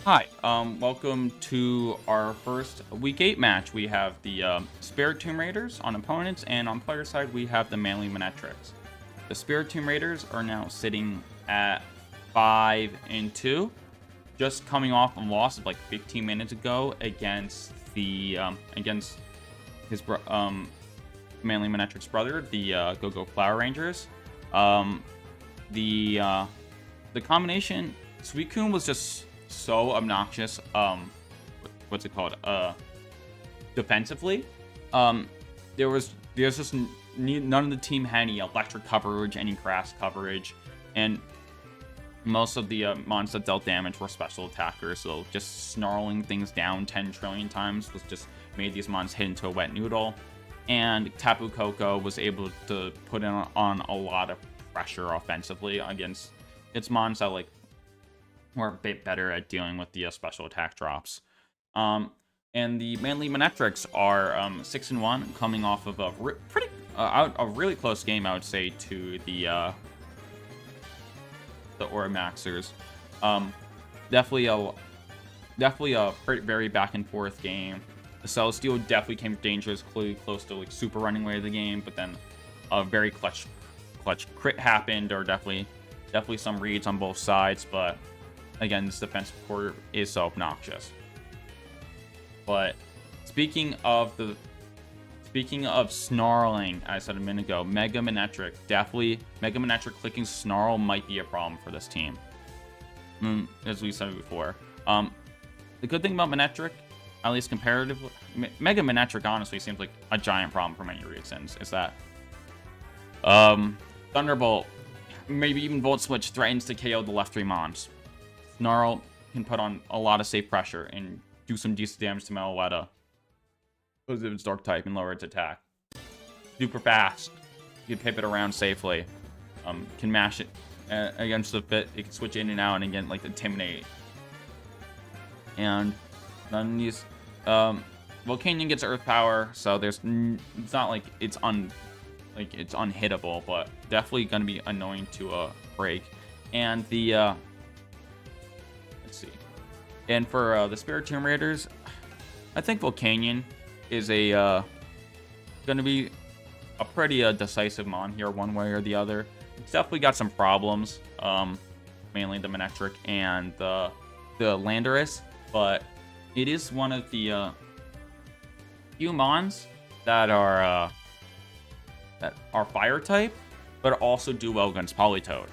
Hi, welcome to our first Week 8 match. We have the Spiritomb Raiders on opponents, and on player side, we have the MEN-etrics. The Spiritomb Raiders are now sitting at 5-2, just coming off a loss of like 15 minutes ago against the against his MEN-etrics brother, the Go-Go Flower Rangers. The combination, Suicune was just so obnoxious. What's it called? Defensively. There's just none of the team had any electric coverage, any grass coverage, and most of the mons that dealt damage were special attackers. So just snarling things down 10 trillion times was just made these mons hit into a wet noodle. And Tapu Koko was able to put on a lot of pressure offensively against its mons that were a bit better at dealing with the special attack drops. And the MEN-etrics are 6-1, coming off of a really close game, I would say, to the Auramaxers. Definitely a very back and forth game. The Celestial definitely came dangerously close to super running away with the game, but then a very clutch crit happened, or definitely some reads on both sides, but again, this defensive core is so obnoxious. But speaking of snarling, I said a minute ago, MEN-etric clicking snarl might be a problem for this team. As we said before. The good thing about MEN-etric, at least comparatively, MEN-etric honestly seems like a giant problem for many reasons, is that Thunderbolt, maybe even Volt Switch, threatens to KO the left 3 mons. Snarl can put on a lot of safe pressure and do some decent damage to Meloetta because of its dark type and lower its attack. Super fast. You can pivot around safely. Can mash it against the fit. It can switch in and out and again intimidate. And none of these Volcanion gets earth power, so it's not like it's unhittable, but definitely gonna be annoying to break. And the let's see. And for the Spiritomb Raiders, I think Volcanion is going to be a pretty decisive mon here, one way or the other. It's definitely got some problems, mainly the MEN-etric and the Landorus, but it is one of the few mons that are fire type, but also do well against Politoed.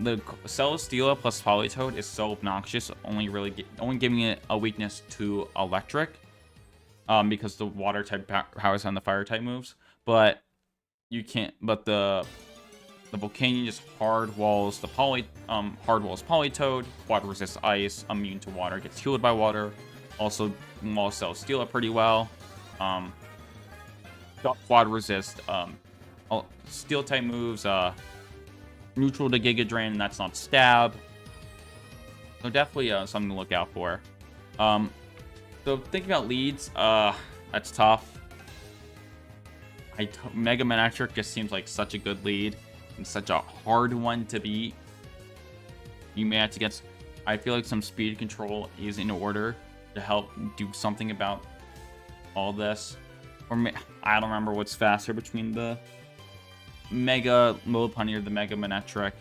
The Celesteela plus Politoed is so obnoxious, only giving it a weakness to electric, because the water type powers on the fire type moves. But you can't. But the Volcanion just hard walls Politoed, quad resist ice, immune to water, gets healed by water. Also, walls Celesteela pretty well. Quad resist steel type moves. Neutral to Giga Drain, and that's not stab. So definitely something to look out for. So thinking about leads, that's tough. MEN-etric just seems like such a good lead and such a hard one to beat. You may have to get. I feel like some speed control is in order to help do something about all this. Or I don't remember what's faster between the Mega Lopunny or the MEN-etric.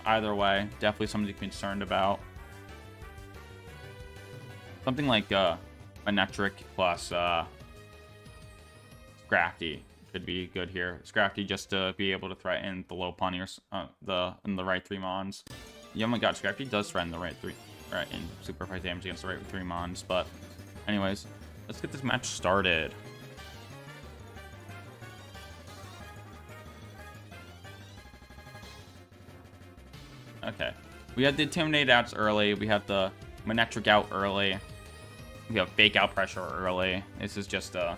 Either way, definitely something to be concerned about. Something like MEN-etric plus Scrafty could be good here. Scrafty just to be able to threaten the Lopunny or the right 3 mons. Oh my god, Scrafty does threaten the right 3 and super fight damage against the right 3 mons. But anyways, let's get this match started. Okay, we have the Intimidate outs early. We have the MEN-etric out early. We have Fake Out pressure early. This is just a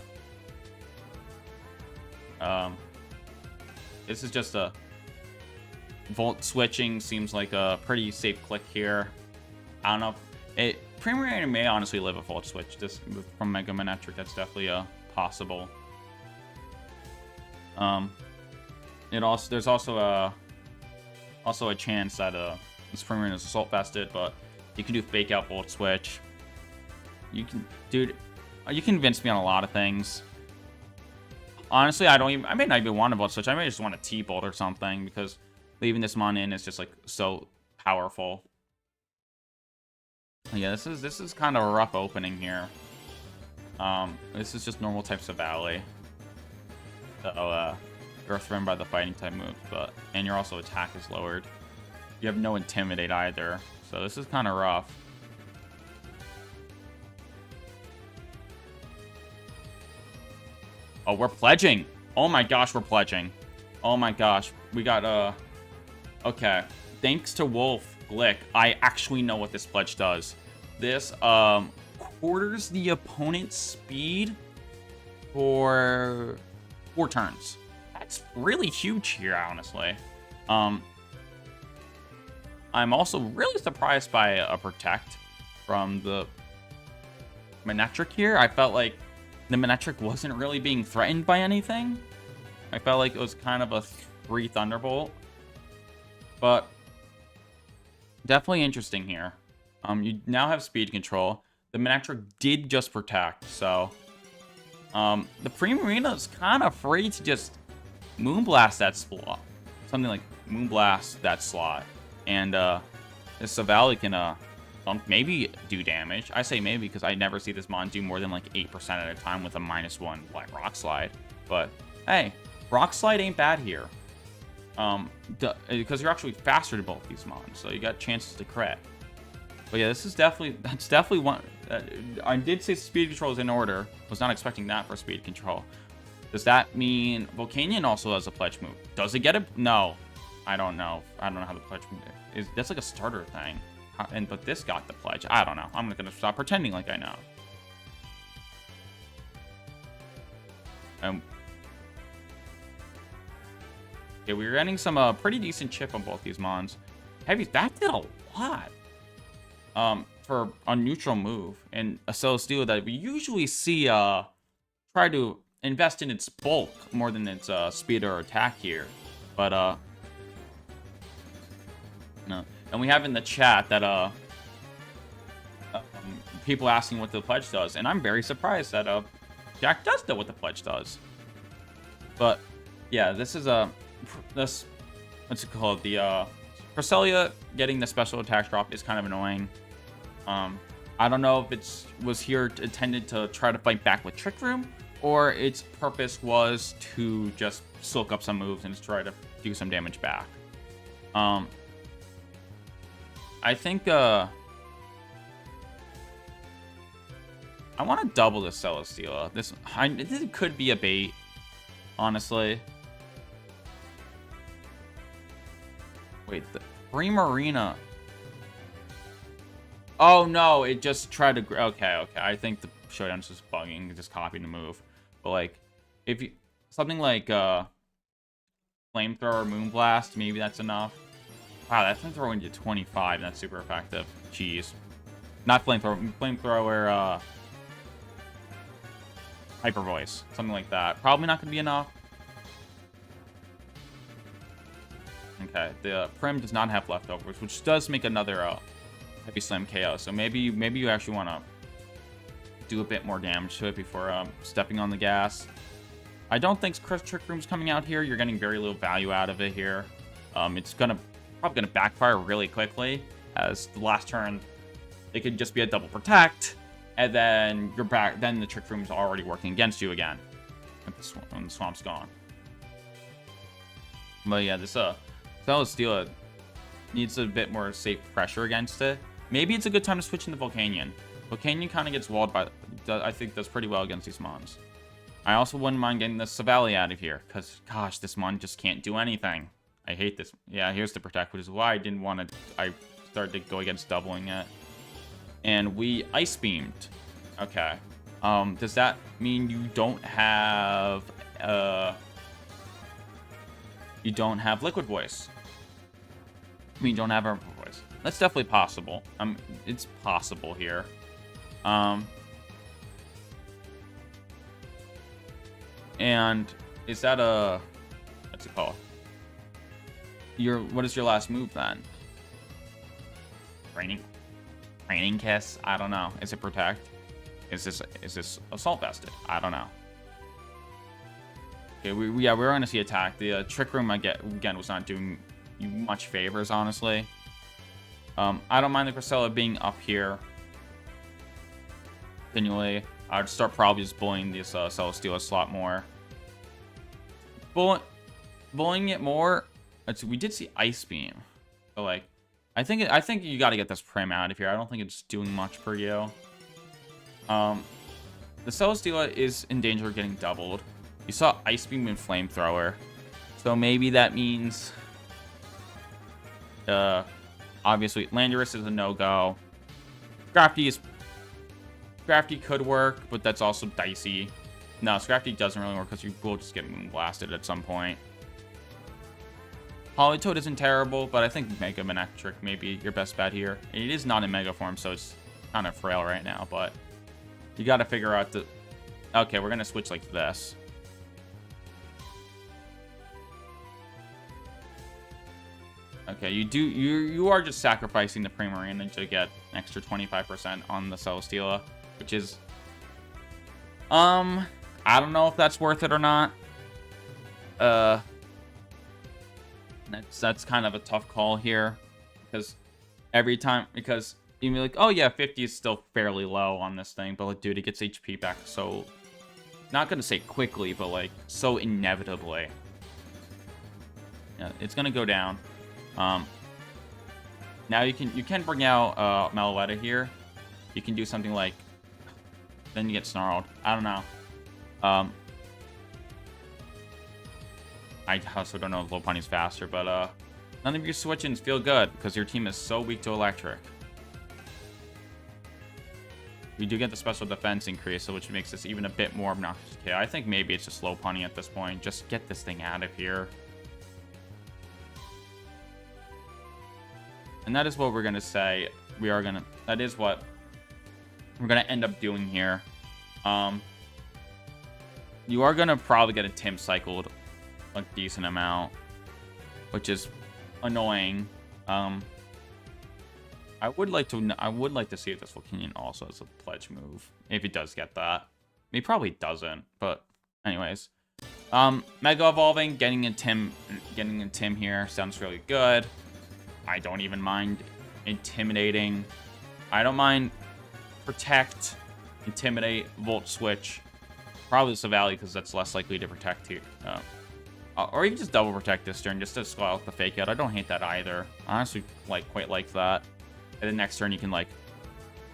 Volt switching seems like a pretty safe click here. I don't know. Premier may honestly live a Volt switch just from MEN-etric. That's definitely possible. There's also a chance that this Premier is assault vested, but You can do fake out Volt Switch. You can, dude, you convinced me on a lot of things. Honestly, I may not even want a Volt Switch. I may just want a T-Bolt or something, because leaving this Mon in is just, like, so powerful. Yeah, this is kind of a rough opening here. This is just normal types of Valley. So, you're thrown by the fighting type moves, and your also attack is lowered. You have no Intimidate either, so this is kind of rough. Oh, we're pledging. Oh my gosh, we're pledging. Oh my gosh. We got, okay. Thanks to Wolf Glick, I actually know what this pledge does. This, quarters the opponent's speed for 4 turns. That's really huge here, honestly. I'm also really surprised by a Protect from the MEN-etrics here. I felt like the MEN-etrics wasn't really being threatened by anything. I felt like it was kind of a 3 Thunderbolt. But definitely interesting here. You now have speed control. The MEN-etrics did just Protect, so the Primarina is kind of free to just Moonblast that slot. Something like Moonblast that slot. And this Savali can maybe do damage. I say maybe because I never see this Mon do more than like 8% at a time with a -1 Black Rock Slide. But hey, Rock Slide ain't bad here. Because you're actually faster to both these Mons, so you got chances to crit. But yeah, that's definitely one. I did say speed control is in order. Was not expecting that for speed control. Does that mean Volcanion also has a pledge move? Does it get it? No. I don't know. I don't know how the pledge is. That's like a starter thing. But this got the pledge. I don't know. I'm not gonna stop pretending like I know. Okay, we were getting some pretty decent chip on both these Mons. Heavy, that did a lot. For a neutral move and a Celesteela that we usually see try to invest in its bulk more than its speed or attack here. But no. And we have in the chat that people asking what the pledge does, and I'm very surprised that Jack does know what the pledge does. But yeah, this is this, what's it called? The Cresselia getting the special attack drop is kind of annoying. I don't know if it was here intended to try to fight back with Trick Room, or its purpose was to just soak up some moves and just try to do some damage back. I think I want to double the Celesteela. This could be a bait, honestly. Wait, the Primarina. Oh no, it just tried to. Okay. I think the Showdown is just bugging, just copying the move. But like, if you something like Flamethrower, Moonblast, maybe that's enough. Wow, that's Flamethrower into 25. That's super effective. Jeez, not Flamethrower. Hyper Voice, something like that. Probably not gonna be enough. Okay, the Prim does not have leftovers, which does make another Heavy Slam KO. So maybe you actually want to do a bit more damage to it before stepping on the gas. I don't think Trick Room's coming out here. You're getting very little value out of it here. It's probably gonna backfire really quickly, as the last turn it could just be a double protect, and then you're back. Then the Trick Room's already working against you again when the swamp's gone. But yeah, this Celesteela needs a bit more safe pressure against it. Maybe it's a good time to switch into Volcanion. Volcanion kind of gets walled by, I think does pretty well against these Mons. I also wouldn't mind getting the Savali out of here, because, gosh, this Mon just can't do anything. I hate this. Yeah, here's the Protect, which is why I didn't want to, I started to go against doubling it. And we Ice Beamed. Okay. Does that mean you don't have Liquid Voice? I mean, you don't have Urban Voice. That's definitely possible. It's possible here. And is that what's it called? What is your last move then? Training. Training Kiss? I don't know. Is it Protect? Is this Assault Vested? I don't know. Okay, we're gonna see attack. The Trick Room again was not doing you much favors, honestly. I don't mind the Cresselia being up here. Continually, I'd start probably just bullying this Celesteela slot more. Bullying it more. We did see Ice Beam, so like, I think you got to get this Prim out of here. I don't think it's doing much for you. The Celesteela is in danger of getting doubled. You saw Ice Beam and Flamethrower, so maybe that means, obviously Landorus is a no-go. Scrafty could work, but that's also dicey. No, Scrafty doesn't really work because you will just get Moon Blasted at some point. Politoed isn't terrible, but I think Mega MEN-etrics may be your best bet here. It is not in Mega form, so it's kind of frail right now, but you got to figure out the... Okay, we're going to switch like this. Okay, you are just sacrificing the Primarina to get an extra 25% on the Celesteela, which is... I don't know if that's worth it or not. That's kind of a tough call here, because you'd be like, oh yeah, 50 is still fairly low on this thing, but like, dude, it gets HP back so, not gonna say quickly, but like so inevitably. Yeah, it's gonna go down. Now you can bring out Meloetta here. You can do something like, then you get Snarled. I don't know. I also don't know if Lopunny's faster, but none of your switch-ins feel good because your team is so weak to electric. We do get the special defense increase, which makes this even a bit more obnoxious. Okay, I think maybe it's just Lopunny at this point. Just get this thing out of here. And that is what we're gonna say. That is what we're gonna end up doing here. You are gonna probably get a Tim cycled a decent amount, which is annoying. I would like to see if this Volcanion also has a pledge move, if it does get that. He probably doesn't, but anyways. Mega Evolving, getting a Tim here sounds really good. I don't even mind Intimidating. I don't mind Protect, Intimidate, Volt Switch. Probably Savali, because that's less likely to protect here. Or you can just double protect this turn just to scale out the fake out. I don't hate that either. I honestly quite like that. And then next turn you can like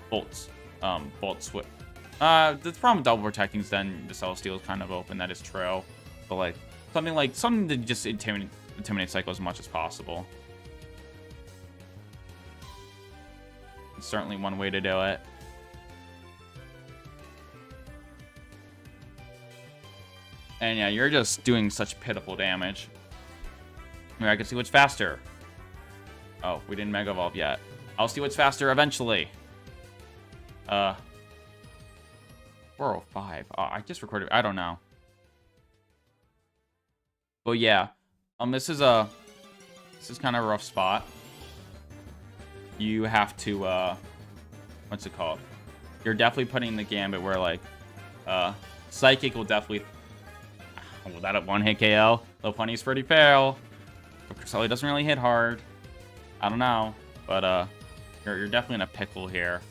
Volt Switch. The problem with double protecting is then the Celesteela is kind of open. That is true. But like something to just intimidate cycle as much as possible. It's certainly one way to do it. And yeah, you're just doing such pitiful damage. I can see what's faster. Oh, we didn't Mega Evolve yet. I'll see what's faster eventually. 405. Oh, I just recorded. I don't know. But yeah, this is kind of a rough spot. You have to what's it called? You're definitely putting the gambit where like Psychic will definitely. Well, that at one hit KO. Lopunny's pretty fail. But Cresselia doesn't really hit hard. I don't know, but you're definitely in a pickle here.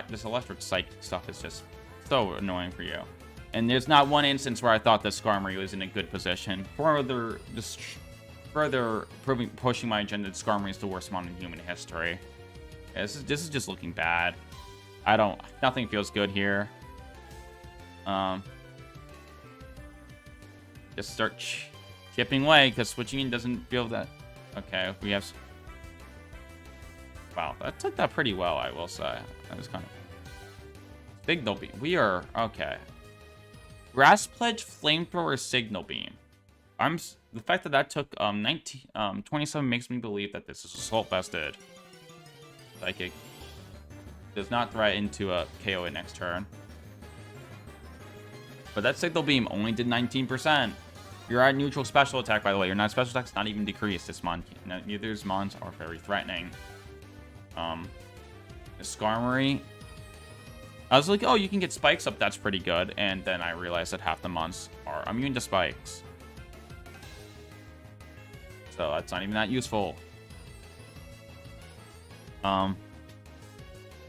This electric psychic stuff is just so annoying for you. And there's not one instance where I thought that Skarmory was in a good position. Further pushing my agenda that Skarmory is the worst mon in human history. Yeah, this is just looking bad. Nothing feels good here. Just start chipping away because switching in doesn't feel that. Okay, we have. Wow, that took that pretty well, I will say. That was kind of Signal Beam. We are okay. Grass Pledge, Flamethrower, Signal Beam. The fact that took 27 makes me believe that this is Assault Vested. Psychic does not threaten to KO it next turn. But that Signal Beam only did 19%. You're at neutral special attack, by the way. Your non-special attack's not even decreased. This mon, neither of these mons are very threatening. The Skarmory. I was like, oh, you can get spikes up. That's pretty good. And then I realized that half the mons are immune to spikes. So that's not even that useful. You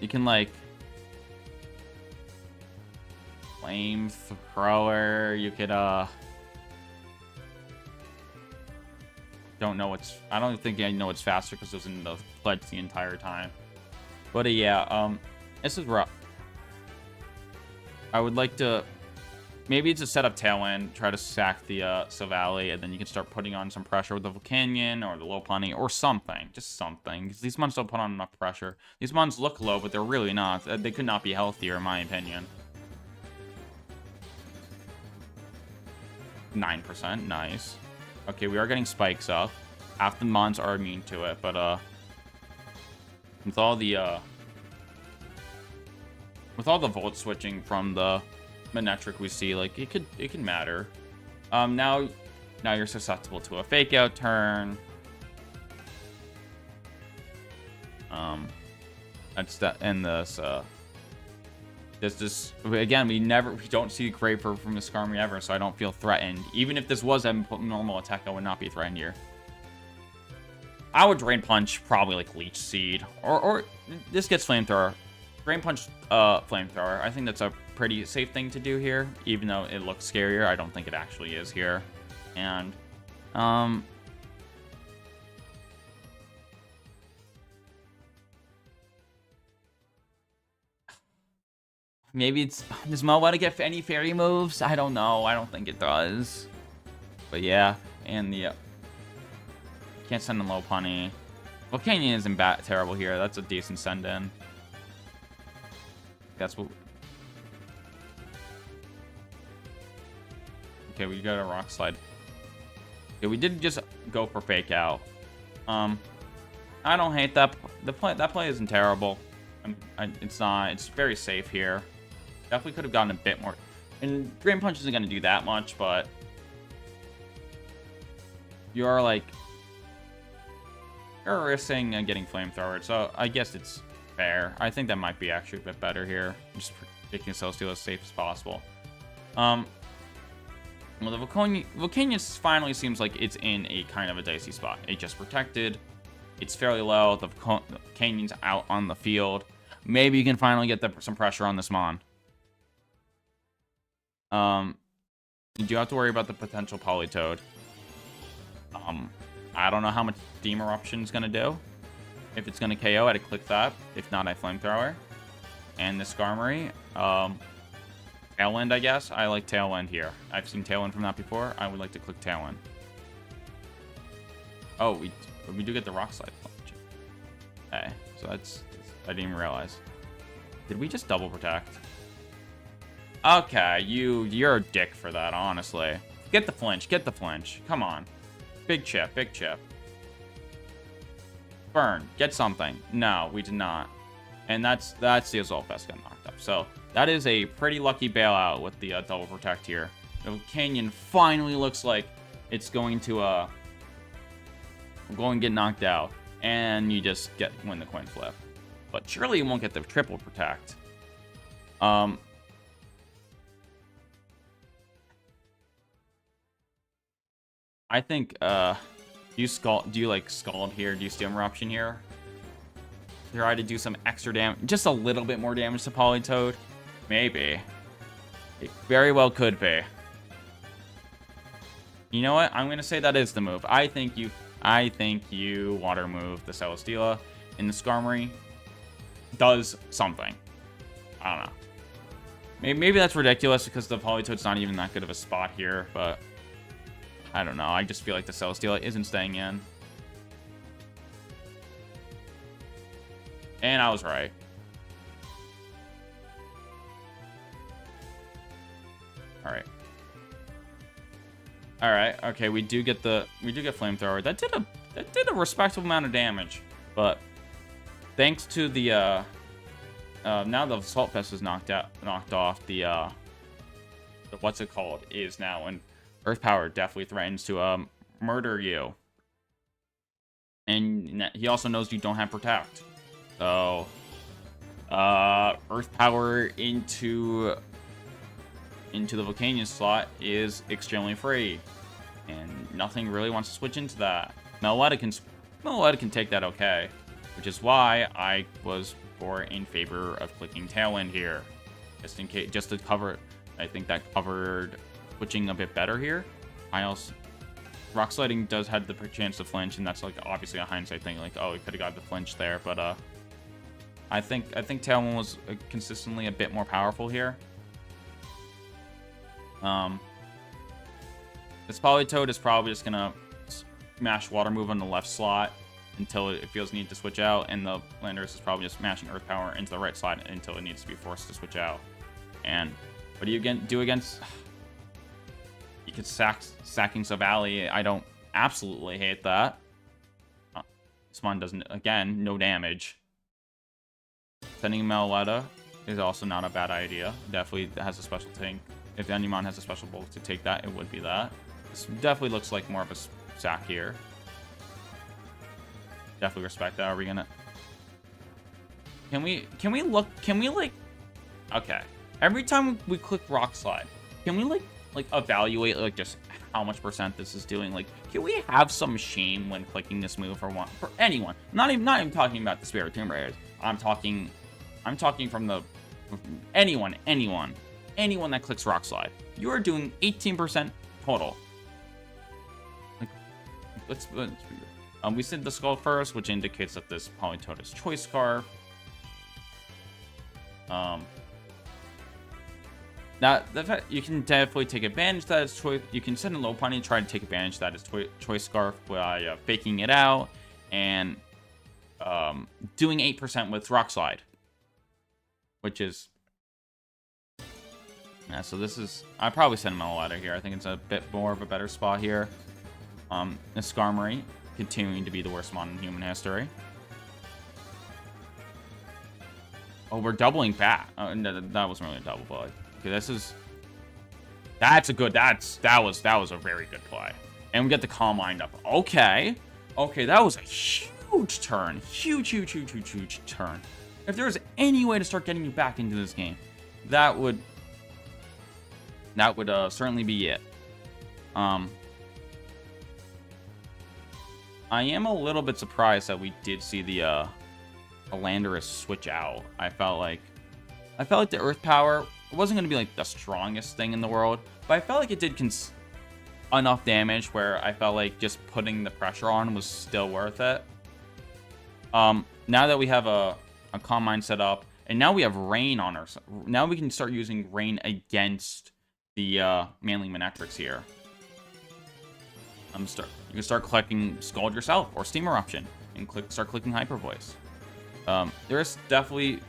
can like flamethrower. You could don't know what's. I don't think I know what's faster because it was in the pledge the entire time. But yeah, this is rough. I would like to maybe just set up Tailwind, try to sack the Silvally, and then you can start putting on some pressure with the Volcanion or the Lopunny or something. Just something. Because these mons don't put on enough pressure. These mons look low, but they're really not. They could not be healthier, in my opinion. 9%. Nice. Okay, we are getting spikes up. Half the mons are immune to it, but with all the volt switching from the MEN-etrics we see, like it can matter. Now you're susceptible to a fake out turn. That's that. And this again, we don't see Grapefruit from the Skarmory ever, so I don't feel threatened. Even if this was a normal attack, I would not be threatened here. I would Drain Punch, probably like Leech Seed, or this gets Flamethrower. Drain Punch, Flamethrower. I think that's a pretty safe thing to do here, even though it looks scarier. I don't think it actually is here. And maybe does Mo want to get any fairy moves? I don't know. I don't think it does. But yeah, and the can't send in Lopunny. Volcanion isn't terrible here. That's a decent send in. That's what. Okay, we got a Rock Slide. Okay, we did just go for Fake Out. I don't hate that. That play isn't terrible. It's not. It's very safe here. Definitely could have gotten a bit more. And Drain Punch isn't going to do that much, but you're like you're risking getting Flamethrower, so I guess it's fair. I think that might be actually a bit better here. Just making Celesteela as safe as possible. Well, the Volcanion finally seems like it's in a kind of a dicey spot. It just protected. It's fairly low. The Volcanion's out on the field. Maybe you can finally get some pressure on this Mon. You do have to worry about the potential Politoed. I don't know how much Steam Eruption's gonna do. If it's gonna KO, I'd click that. If not, I Flamethrower. And the Skarmory. Tailwind, I guess. I like Tailwind here. I've seen Tailwind from that before. I would like to click Tailwind. Oh, we do get the Rock Slide. Okay, so that's... I didn't even realize. Did we just double protect? Okay, you're a dick for that, honestly. Get the flinch. Get the flinch. Come on. Big chip. Big chip. Burn. Get something. No, we did not. And that's the Assault Vest got knocked up. So that is a pretty lucky bailout with the double protect here. The Canyon finally looks like it's going to go and get knocked out, and you just win the coin flip. But surely you won't get the triple protect. I think do you like Scald here? Do you Steam Eruption here? Try to do some extra damage, just a little bit more damage to Politoed. Maybe. It very well could be. You know what? I'm gonna say that is the move. I think you water move the Celesteela, and the Skarmory does something. I don't know. Maybe that's ridiculous because the Politoed's not even that good of a spot here, but I don't know. I just feel like the Celesteela isn't staying in. And I was right. All right. Okay, we do get Flamethrower. That did a respectable amount of damage, but thanks to the now the Assault Vest is knocked off. The what's it called is now, and Earth Power definitely threatens to murder you. And he also knows you don't have Protect. So Earth Power into the Volcanion slot is extremely free, and nothing really wants to switch into that. MEN-etrics can take that okay, which is why I was more in favor of clicking Tailwind here, just in case, just to cover. I think that covered switching a bit better here. Rock Sliding does have the chance to flinch, and that's like obviously a hindsight thing. Like, oh, we could have got the flinch there, but I think Tailwind was consistently a bit more powerful here. This Politoed is probably just gonna smash Water Move on the left slot until it feels need to switch out, and the Landorus is probably just smashing Earth Power into the right slot until it needs to be forced to switch out. And what do you do against? You could sacking Savali. I don't absolutely hate that. This one doesn't, again, no damage. Sending Meloetta is also not a bad idea. Definitely has a special tank. If Anumon has a special bulk to take that, it would be that. This definitely looks like more of a sack here. Definitely respect that. Are we gonna... Can we like... Okay. Every time we click Rock Slide, can we like evaluate like just how much percent this is doing? Like, can we have some shame when clicking this move for anyone? Not even talking about the Spiritomb Raiders. I'm talking from anyone that clicks Rock Slide. You are doing 18% total. Like, we said the Skull first, which indicates that this Politoed is Choice Scarf. Now, the fact you can definitely take advantage of that as choice. You can send a low pony and try to take advantage of that as Choice Scarf by faking it out and doing 8% with Rock Slide, which is... Yeah, so this is... I'd probably send Meloetta here. I think it's a bit more of a better spot here. Skarmory continuing to be the worst mon in human history. Oh, we're doubling back. That wasn't really a double, but okay, that was a very good play. And we get the Calm Mind up. Okay, that was a huge turn. Huge turn. If there was any way to start getting you back into this game, that would certainly be it. I am a little bit surprised that we did see the Landorus switch out. I felt like the Earth Power wasn't going to be like the strongest thing in the world, but I felt like it did enough damage where I felt like just putting the pressure on was still worth it. Now that we have a Calm Mind set up, and now we have Rain on our... Now we can start using Rain against the mainly MEN-etrics here. You can start collecting Scald yourself or Steam Eruption and start clicking Hyper Voice. There's definitely...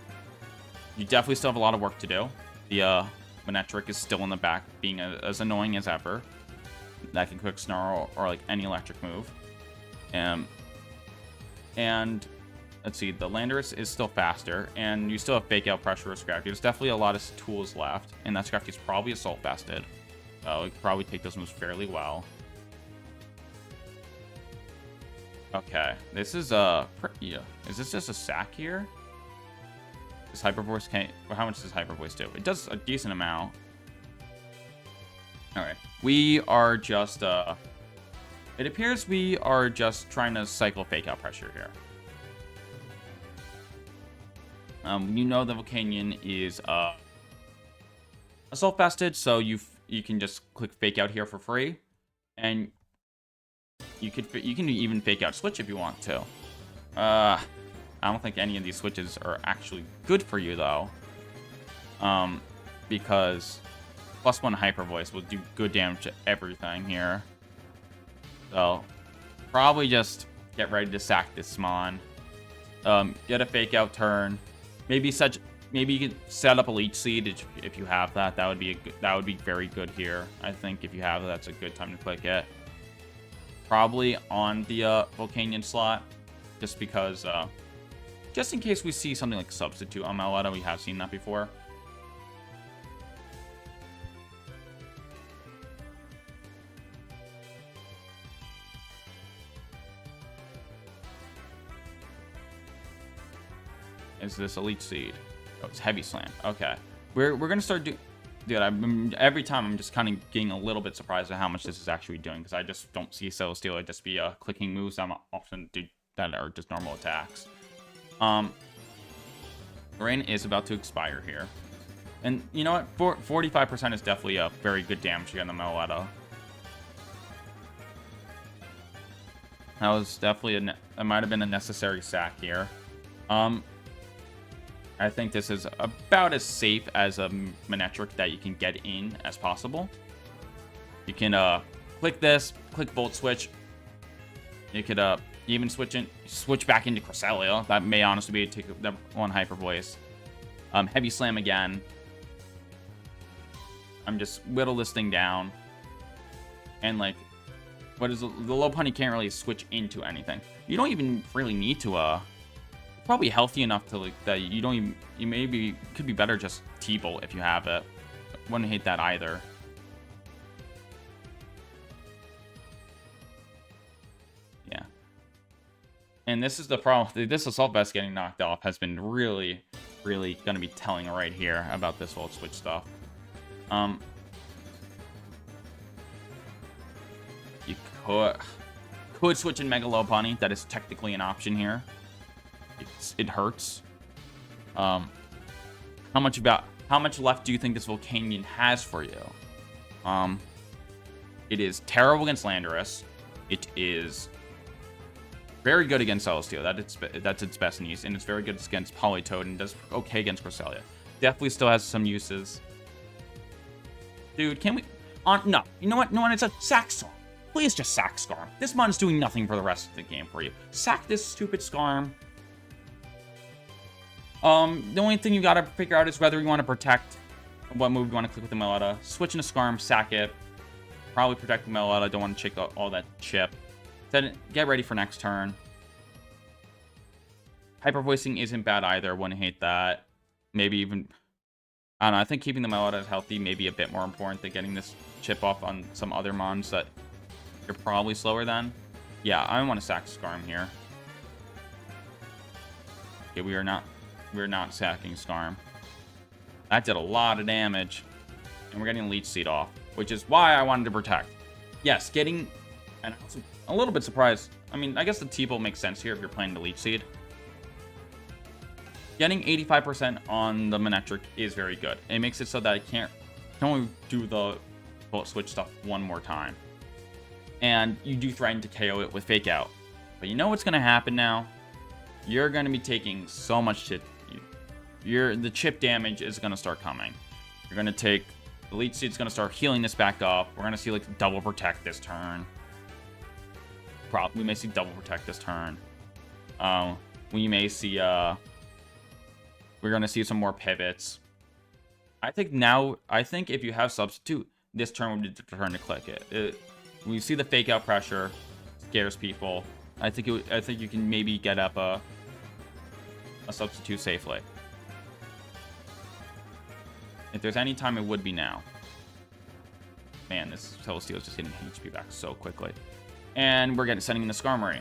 You definitely still have a lot of work to do. The MEN-etric is still in the back, being as annoying as ever. That can quick Snarl or like any electric move. And let's see, the Landorus is still faster, and you still have Fake Out, Pressure, or Scrafty. There's definitely a lot of tools left, and that Scrafty is probably Assault Vested. We could probably take those moves fairly well. Okay, this is is this just a sack here? This Hyper Voice can't... How much does Hyper Voice do? It does a decent amount. Alright. We are just... It appears we are just trying to cycle Fake Out Pressure here. You know the Volcanion is Assault Vested, so you can just click Fake Out here for free. And you can even Fake Out Switch if you want to. I don't think any of these switches are actually good for you, though. Because +1 Hyper Voice will do good damage to everything here. So, probably just get ready to sack this Mon. Get a Fake Out turn. Maybe you can set up a Leech Seed if you have that. That would be very good here. I think if you have it, that's a good time to click it. Probably on the Volcanion slot, just because... just in case we see something like Substitute on Meloetta, we have seen that before. Is this a Leech Seed? Oh, it's heavy slam. Okay. We're gonna start doing... Dude, every time I'm just kind of getting a little bit surprised at how much this is actually doing, because I just don't see Celesteela just be clicking moves I'm often do that are just normal attacks. Rain is about to expire here. And you know what? 45% is definitely a very good damage against the Meloetta. That was definitely that might have been a necessary sack here. I think this is about as safe as a MEN-etrics that you can get in as possible. You can click this, click Volt Switch. You could even switch back into Cresselia. That may honestly be take that one Hyper Voice. Heavy Slam again. I'm just whittle this thing down. And like, what is the low punny can't really switch into anything. You don't even really need to probably healthy enough to like that you don't even, you maybe could be better just T-Bolt if you have it. Wouldn't hate that either. Yeah. And this is the problem. This Assault Vest getting knocked off has been really gonna be telling right here about this Volt Switch stuff. You could switch in Mega Low Bunny. That is technically an option here. It hurts. How much left do you think this Volcanion has for you? It is terrible against Landorus. It is very good against Celesteela. That's its best use, and it's very good against Politoed and does okay against Cresselia. Definitely still has some uses. Dude, can we... no. You know what? No one. It's a sack Storm. Please just sack Skarm. This mon's doing nothing for the rest of the game for you. Sack this stupid Skarm. The only thing you gotta figure out is whether you want to protect, what move you want to click with the Meloetta. Switch into Skarm, sack it. Probably protect the Meloetta. Don't want to check all that chip. Then get ready for next turn. Hyper Voicing isn't bad either. Wouldn't hate that. Maybe even... I don't know. I think keeping the Meloetta healthy may be a bit more important than getting this chip off on some other mons that you're probably slower than. Yeah, I want to sack Skarm here. Okay, we're not sacking Skarm. That did a lot of damage. And we're getting Leech Seed off, which is why I wanted to protect. Yes, getting... And I was a little bit surprised. I mean, I guess the T-Bolt makes sense here if you're playing the Leech Seed. Getting 85% on the MEN-etrics is very good. It makes it so that I can only do the Volt Switch stuff one more time. And you do threaten to KO it with Fake Out. But you know what's going to happen now? You're going to be taking so much shit. The chip damage is going to start coming. You're going to take... The Leech Seed's going to start healing this back up. We're going to see like double protect this turn. We may see double protect this turn. We may see... we're going to see some more pivots. I think if you have Substitute, this turn would be the turn to click it. We see the Fake Out pressure. Scares people. I think you can maybe get up a Substitute safely. If there's any time, it would be now. Man, this Celesteela is just getting HP back so quickly. And we're sending in the Skarmory.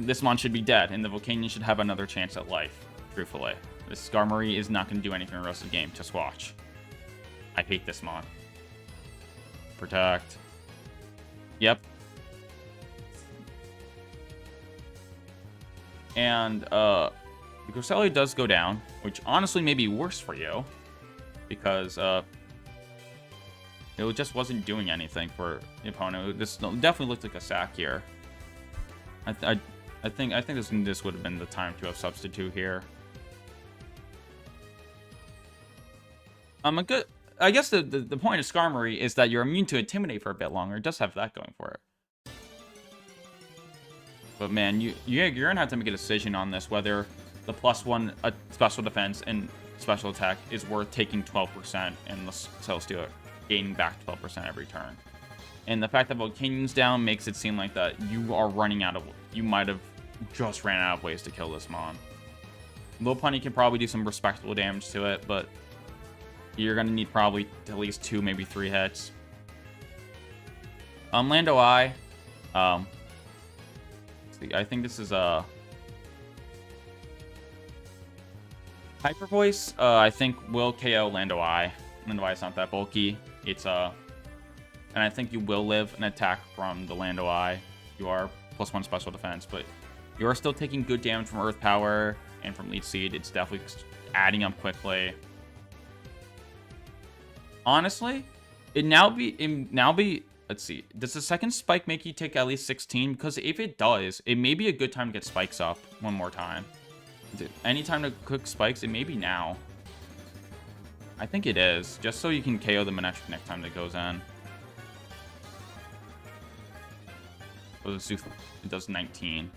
This mon should be dead, and the Volcanion should have another chance at life, truthfully. This Skarmory is not going to do anything the rest of the game. Just watch. I hate this mon. Protect. Yep. And the Cresselia does go down, which honestly may be worse for you, because it just wasn't doing anything for the opponent. This definitely looked like a sack here. I think this would have been the time to have Substitute here. I guess the point of Skarmory is that you're immune to Intimidate for a bit longer. It does have that going for it. But man, you're gonna have to make a decision on this, whether the +1 special defense and special attack is worth taking 12% and the Celesteela gaining back 12% every turn. And the fact that Volcanion's down makes it seem like that you are running out of... You might have just ran out of ways to kill this mon. Low Punny can probably do some respectable damage to it, but you're gonna need probably at least 2, maybe 3 hits. Lando I think this is a... Hyper Voice, I think will KO Lando Eye. Lando Eye is not that bulky. It's and I think you will live an attack from the Lando Eye. You are +1 special defense, but you are still taking good damage from Earth Power and from Leech Seed. It's definitely adding up quickly. Honestly, it now be. Let's see. Does the second spike make you take at least 16? Because if it does, it may be a good time to get spikes up one more time. Any time to cook spikes, it may be now. I think it is. Just so you can KO the MEN-etrics next time that goes in. Oh, it does 19.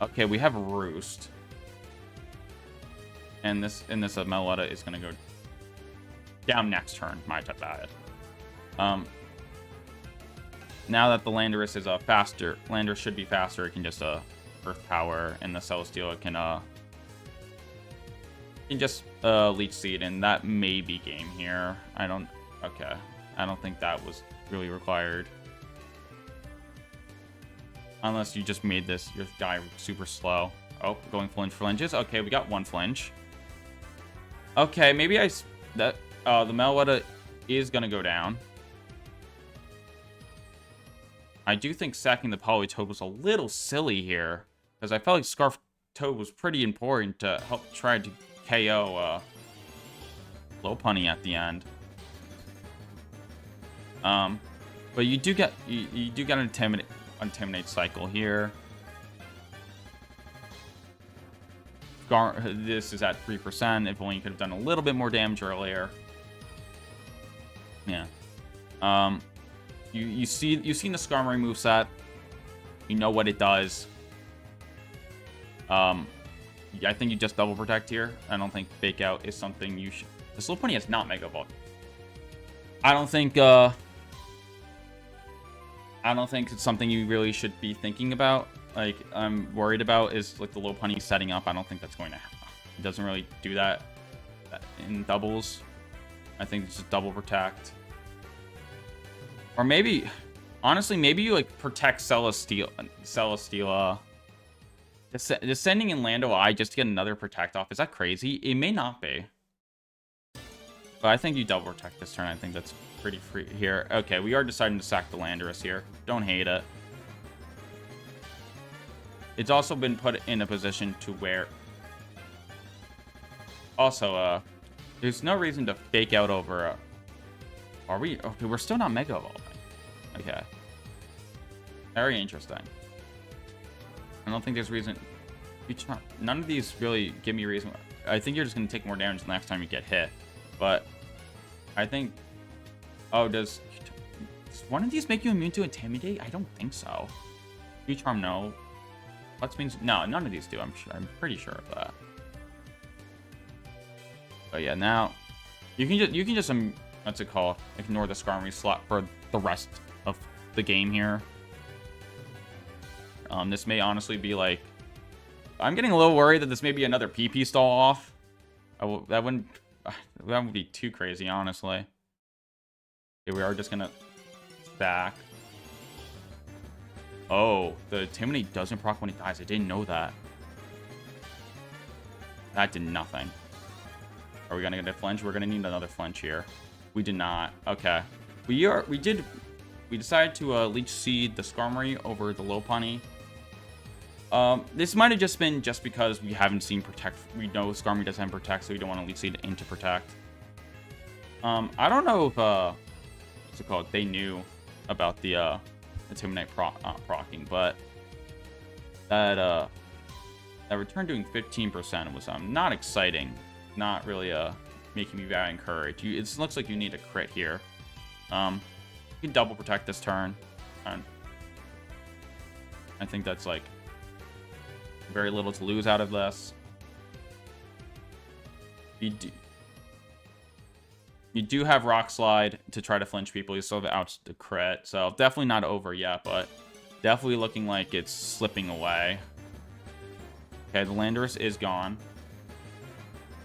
Okay, we have Roost. And this Meletta is going to go down next turn. My bad. Now that the Landorus is faster, Landorus should be faster. It can just Earth Power, and the Celestial can just Leech Seed, and that may be game here. Okay, I don't think that was really required, unless you just made your guy super slow. Oh, going flinches. Okay, we got one flinch. Okay, maybe the Meletta is gonna go down. I do think sacking the Politoed was a little silly here, because I felt like Scarf Toad was pretty important to help try to KO Lopunny at the end. But you do get an Intimidate cycle here. This is at 3%. If only you could have done a little bit more damage earlier. Yeah. You've seen the Skarmory moveset. You know what it does. I think you just double protect here. I don't think Fake Out is something you should. This Lopunny has not Mega Evolved. I don't think it's something you really should be thinking about. Like, I'm worried about is like the Lopunny setting up. I don't think that's going to happen. It doesn't really do that in doubles. I think it's just double protect. Or maybe, honestly, maybe you like protect Celesteela. Descending in Lando Eye just to get another protect off. Is that crazy? It may not be. But I think you double protect this turn. I think that's pretty free here. Okay, we are deciding to sack the Landorus here. Don't hate it. It's also been put in a position to where... Also, there's no reason to Fake Out over... Are we? Okay, we're still not Mega Evolving. Okay. Very interesting. I don't think there's reason... None of these really give me a reason. I think you're just going to take more damage the next time you get hit. But I think... Oh, does one of these make you immune to Intimidate? I don't think so. Charm, no. Let's means no, none of these do. I'm pretty sure of that. But yeah, now you can just what's it called? Ignore the Skarmory slot for the rest of the game here. This may honestly be like, I'm getting a little worried that this may be another PP stall off. That would be too crazy, honestly. Okay, we are just gonna stack. Oh, the Intimidate doesn't proc when it dies. I didn't know that. That did nothing. Are we gonna get a flinch? We're gonna need another flinch here. We did not. Okay. We decided to Leech Seed the Skarmory over the Lopunny. This might have just been because we haven't seen Protect. We know Skarmory doesn't have Protect, so we don't want to Leech Seed into Protect. I don't know if what's it called? They knew about the Intimidate procking, but that return doing 15% was not exciting. Not really making me very encouraged. It looks like you need a crit here. You can double protect this turn, and I think that's like very little to lose out of this. You do have Rock Slide to try to flinch people. You still have out the crit, so definitely not over yet, but definitely looking like it's slipping away. Okay, the Landorus is gone.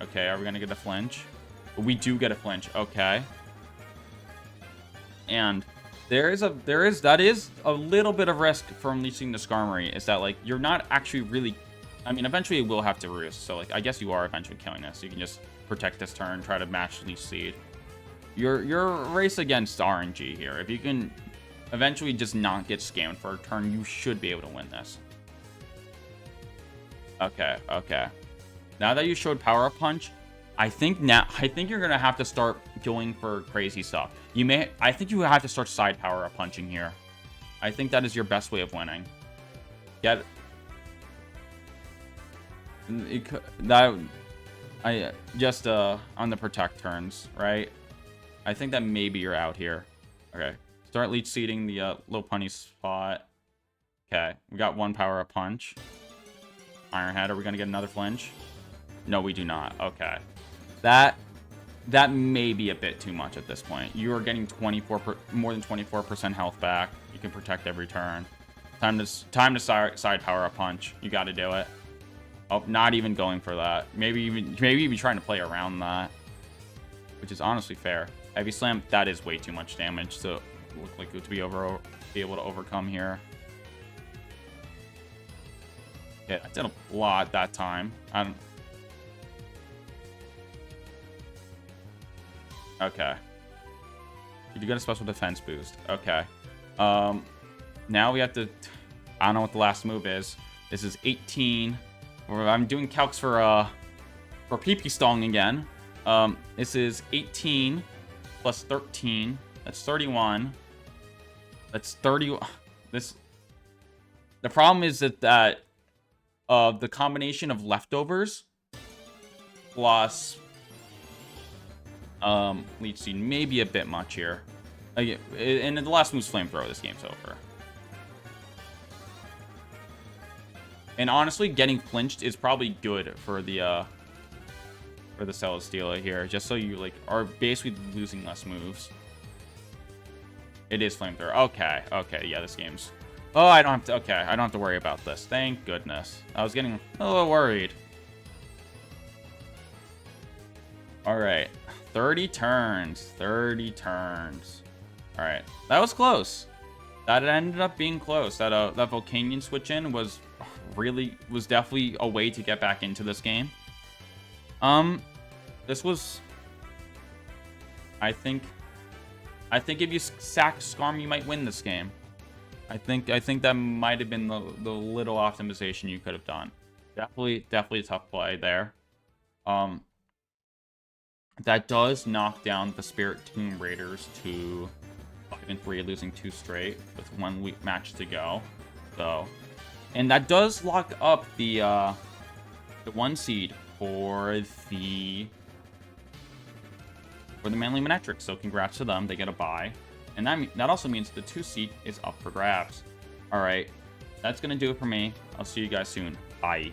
Okay, are we gonna get a flinch? We do get a flinch. Okay. And that is a little bit of risk from leeching the Skarmory, is that like you're not actually really I mean, eventually it will have to roost. So, like, I guess you are eventually killing this. You can just protect this turn, try to match Leech Seed. Your race against RNG here. If you can eventually just not get scammed for a turn, you should be able to win this. Okay, okay. Now that you showed Power Up Punch, I think you're gonna have to start going for crazy stuff. I think you have to start side Power Up Punching here. I think that is your best way of winning. Get that. I just on the protect turns, right? I think that maybe you're out here. Okay, start leech seeding the little punny spot. Okay, we got one Power Up Punch. Iron Head, are we gonna get another flinch? No, we do not. Okay, that may be a bit too much at this point. You are getting more than 24% health back. You can protect every turn. Time to side Power Up Punch. You got to do it. Oh, not even going for that. Maybe even trying to play around that, which is honestly fair. Heavy Slam, that is way too much damage to look like it would be able to overcome here. Yeah, I did a lot that time. Okay. You get a special defense boost. Okay. Now we have to... I don't know what the last move is. This is 18. I'm doing calcs for PP Stong again. This is 18 plus 13. That's 31. That's 30. The problem is that the combination of leftovers plus Leech Seed may be a bit much here. And the last move's Flamethrower. This game's over. And honestly, getting flinched is probably good for the Celesteela here, just so you like are basically losing less moves. It is Flamethrower. Okay, okay, yeah, this game's... Oh, I don't have to... Okay, I don't have to worry about this. Thank goodness. I was getting a little worried. Alright. 30 turns. 30 turns. Alright. That was close. That ended up being close. That Volcanion switch in was definitely a way to get back into this game. This was... I think if you sack Skarm, you might win this game. I think that might have been the little optimization you could have done. Definitely a tough play there. That does knock down the Spiritomb Raiders to 5-3, losing 2 straight with 1 week match to go. So, and that does lock up the 1 seed for the Manly MEN-etrics. So congrats to them, they get a bye. And that also means the 2 seed is up for grabs. All right, that's gonna do it for me. I'll see you guys soon. Bye.